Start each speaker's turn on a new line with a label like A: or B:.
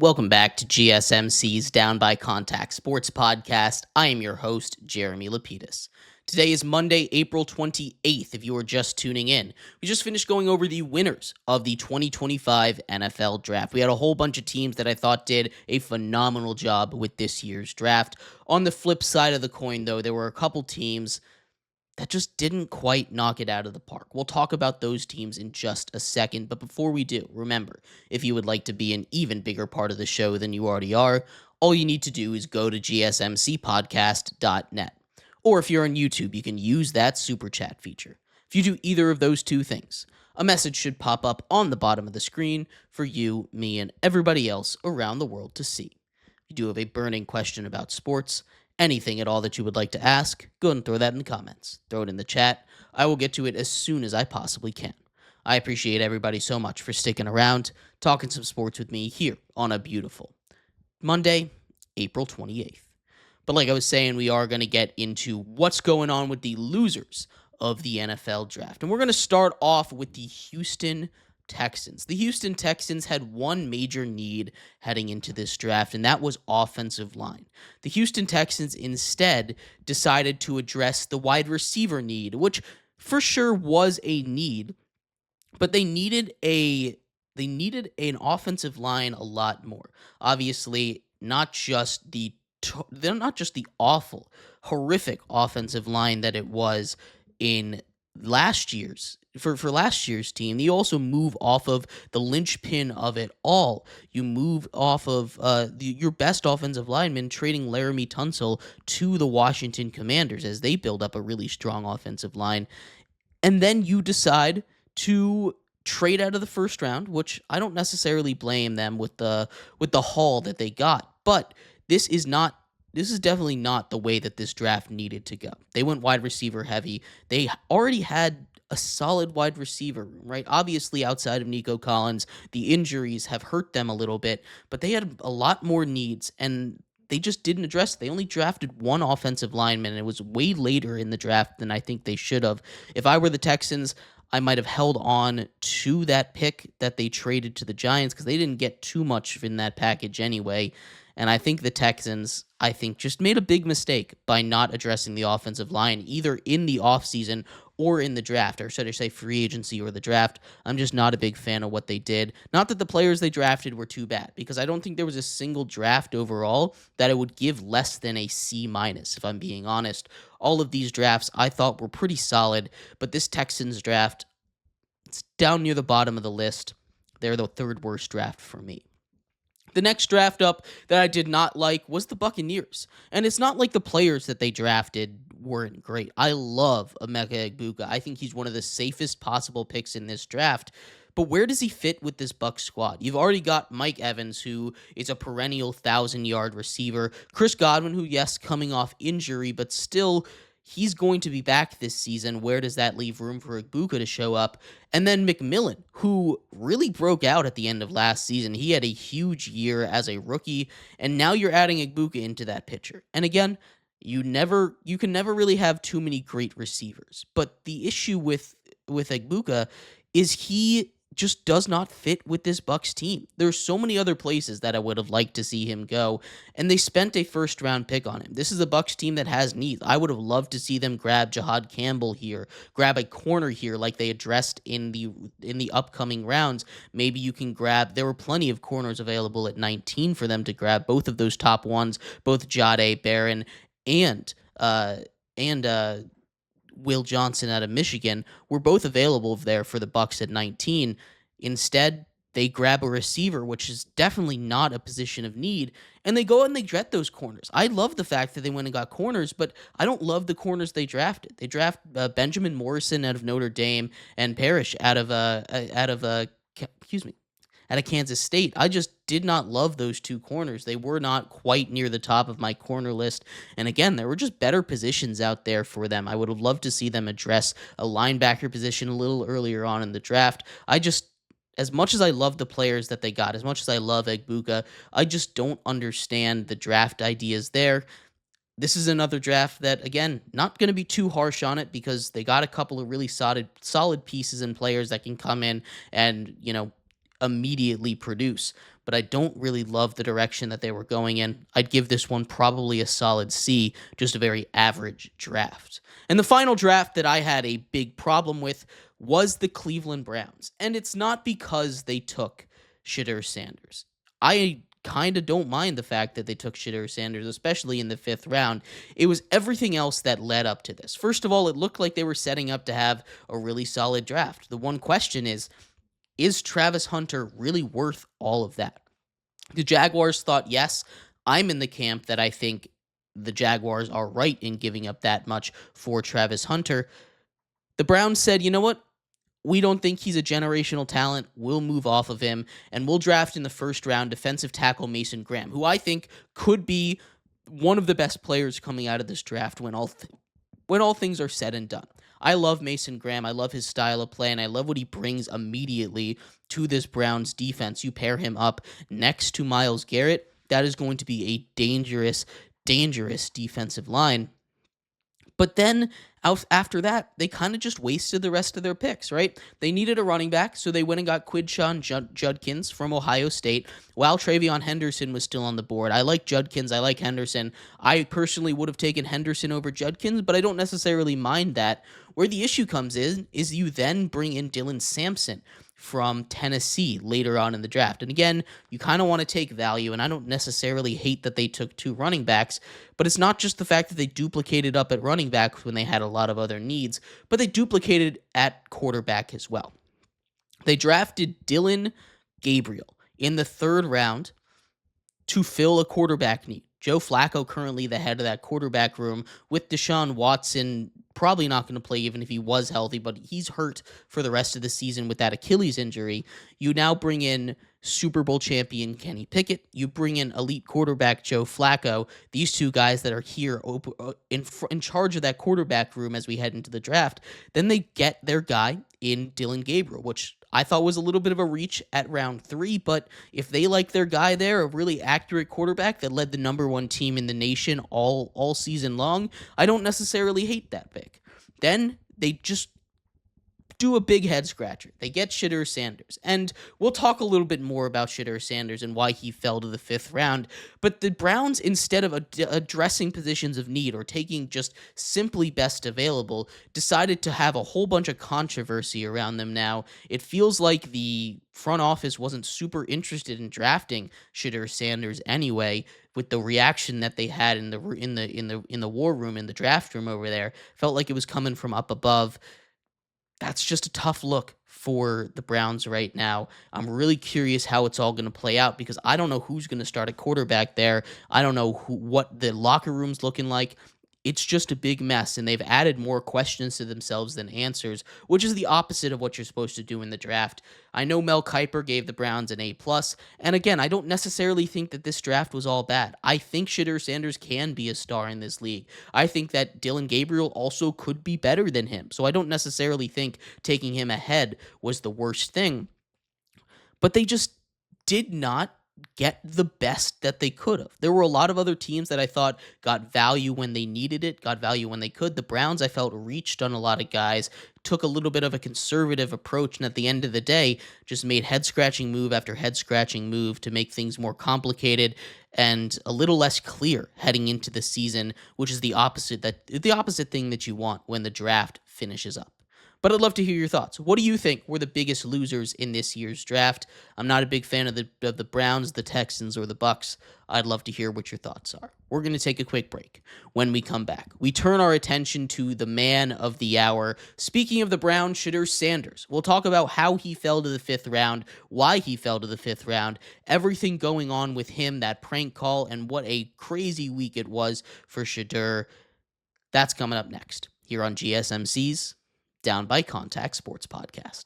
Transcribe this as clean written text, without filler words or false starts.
A: Welcome back to GSMC's Down by Contact Sports Podcast. I am your host, Jeremy Lapidus. Today is Monday, April 28th, if you are just tuning in. We just finished going over the winners of the 2025 NFL Draft. We had a whole bunch of teams that I thought did a phenomenal job with this year's draft. On the flip side of the coin, though, there were a couple teams that just didn't quite knock it out of the park. We'll talk about those teams in just a second, but before we do, remember, if you would like to be an even bigger part of the show than you already are, all you need to do is go to gsmcpodcast.net. Or if you're on YouTube, you can use that super chat feature. If you do either of those two things, a message should pop up on the bottom of the screen for you, me, and everybody else around the world to see. If you do have a burning question about sports, anything at all that you would like to ask, go ahead and throw that in the comments. Throw it in the chat. I will get to it as soon as I possibly can. I appreciate everybody so much for sticking around, talking some sports with me here on a beautiful Monday, April 28th. But like I was saying, we are going to get into what's going on with the losers of the NFL draft. And we're going to start off with the Houston Texans. The Houston Texans had one major need heading into this draft, and that was offensive line. The Houston Texans instead decided to address the wide receiver need, which for sure was a need, but they needed an offensive line a lot more. Obviously, not just the awful, horrific offensive line that it was in last year's last year's team. You also move off of the linchpin of it all. You move off of your best offensive lineman, trading Laramie Tunsil to the Washington Commanders as they build up a really strong offensive line. And then you decide to trade out of the first round, which I don't necessarily blame them with the haul that they got. But this is definitely not the way that this draft needed to go. They went wide receiver heavy. They already had a solid wide receiver room, right? Obviously, outside of Nico Collins, the injuries have hurt them a little bit, but they had a lot more needs, and they just didn't address it. They only drafted one offensive lineman, and it was way later in the draft than I think they should have. If I were the Texans, I might have held on to that pick that they traded to the Giants because they didn't get too much in that package anyway. And I think the Texans, just made a big mistake by not addressing the offensive line, either in the offseason or in the draft, or should I say free agency or the draft. I'm just not a big fan of what they did. Not that the players they drafted were too bad, because I don't think there was a single draft overall that I would give less than a C-, if I'm being honest. All of these drafts I thought were pretty solid, but this Texans draft, it's down near the bottom of the list. They're the third worst draft for me. The next draft up that I did not like was the Buccaneers. And it's not like the players that they drafted weren't great. I love Emeka Egbuka. I think he's one of the safest possible picks in this draft. But where does he fit with this Bucs squad? You've already got Mike Evans, who is a perennial 1,000-yard receiver. Chris Godwin, who, yes, coming off injury, but still, he's going to be back this season. Where does that leave room for Egbuka to show up? And then McMillan, who really broke out at the end of last season. He had a huge year as a rookie, and now you're adding Egbuka into that picture. And again, you can never really have too many great receivers. But the issue with Egbuka is he just does not fit with this Bucs team. There's so many other places that I would have liked to see him go, and they spent a first-round pick on him. This is a Bucs team that has needs. I would have loved to see them grab Jahad Campbell here, grab a corner here like they addressed in the upcoming rounds. Maybe you can grab, there were plenty of corners available at 19 for them to grab, both of those top ones, both Jahdae Barron and Will Johnson out of Michigan were both available there for the Bucs at 19. Instead, they grab a receiver, which is definitely not a position of need, and they go and they get those corners. I love the fact that they went and got corners, but I don't love the corners they drafted. They draft Benjamin Morrison out of Notre Dame and Parrish out of Kansas State. I just did not love those two corners. They were not quite near the top of my corner list. And again, there were just better positions out there for them. I would have loved to see them address a linebacker position a little earlier on in the draft. As much as I love the players that they got, as much as I love Egbuka, I just don't understand the draft ideas there. This is another draft that, again, not going to be too harsh on it because they got a couple of really solid pieces and players that can come in and, immediately produce. but I don't really love the direction that they were going in. I'd give this one probably a solid C, just a very average draft. And the final draft that I had a big problem with was the Cleveland Browns. And it's not because they took Shedeur Sanders. I kind of don't mind the fact that they took Shedeur Sanders, especially in the 5th round. It was everything else that led up to this. First of all, it looked like they were setting up to have a really solid draft. The one question is Travis Hunter really worth all of that? The Jaguars thought yes. I'm in the camp that I think the Jaguars are right in giving up that much for Travis Hunter. The Browns said, you know what? We don't think he's a generational talent. We'll move off of him, and we'll draft in the 1st round defensive tackle Mason Graham, who I think could be one of the best players coming out of this draft when all things are said and done. I love Mason Graham. I love his style of play, and I love what he brings immediately to this Browns defense. You pair him up next to Myles Garrett, that is going to be a dangerous, dangerous defensive line. But then after that, they kind of just wasted the rest of their picks, right? They needed a running back, so they went and got Quidshawn Judkins from Ohio State while Travion Henderson was still on the board. I like Judkins. I like Henderson. I personally would have taken Henderson over Judkins, but I don't necessarily mind that. Where the issue comes in is you then bring in Dylan Sampson from Tennessee later on in the draft. And again, you kind of want to take value, and I don't necessarily hate that they took 2 running backs, but it's not just the fact that they duplicated up at running back when they had a lot of other needs, but they duplicated at quarterback as well. They drafted Dylan Gabriel in the 3rd round to fill a quarterback need. Joe Flacco currently the head of that quarterback room, with Deshaun Watson probably not going to play even if he was healthy, but he's hurt for the rest of the season with that Achilles injury. You now bring in Super Bowl champion Kenny Pickett. You bring in elite quarterback Joe Flacco. These 2 guys that are here in charge of that quarterback room as we head into the draft. Then they get their guy in Dylan Gabriel, which I thought was a little bit of a reach at round 3, but if they like their guy there, a really accurate quarterback that led the number 1 team in the nation all season long, I don't necessarily hate that pick. Then they just do a big head scratcher. They get Shedeur Sanders, and we'll talk a little bit more about Shedeur Sanders and why he fell to the 5th round, but the Browns, instead of addressing positions of need or taking just simply best available, decided to have a whole bunch of controversy around them now. It feels like the front office wasn't super interested in drafting Shedeur Sanders anyway, with the reaction that they had in the war room, in the draft room over there. Felt like it was coming from up above. That's just a tough look for the Browns right now. I'm really curious how it's all going to play out, because I don't know who's going to start at quarterback there. I don't know what the locker room's looking like. It's just a big mess, and they've added more questions to themselves than answers, which is the opposite of what you're supposed to do in the draft. I know Mel Kiper gave the Browns an A+, and again, I don't necessarily think that this draft was all bad. I think Shedeur Sanders can be a star in this league. I think that Dylan Gabriel also could be better than him, so I don't necessarily think taking him ahead was the worst thing. But they just did not get the best that they could have. There were a lot of other teams that I thought got value when they needed it, got value when they could. The Browns, I felt, reached on a lot of guys, took a little bit of a conservative approach, and at the end of the day, just made head-scratching move after head-scratching move to make things more complicated and a little less clear heading into the season, which is the opposite thing that you want when the draft finishes up. But I'd love to hear your thoughts. What do you think were the biggest losers in this year's draft? I'm not a big fan of the Browns, the Texans, or the Bucks. I'd love to hear what your thoughts are. We're going to take a quick break. When we come back, we turn our attention to the man of the hour. Speaking of the Browns, Shedeur Sanders. We'll talk about how he fell to the 5th round, why he fell to the 5th round, everything going on with him, that prank call, and what a crazy week it was for Shedeur. That's coming up next here on GSMC's Down by Contact Sports Podcast.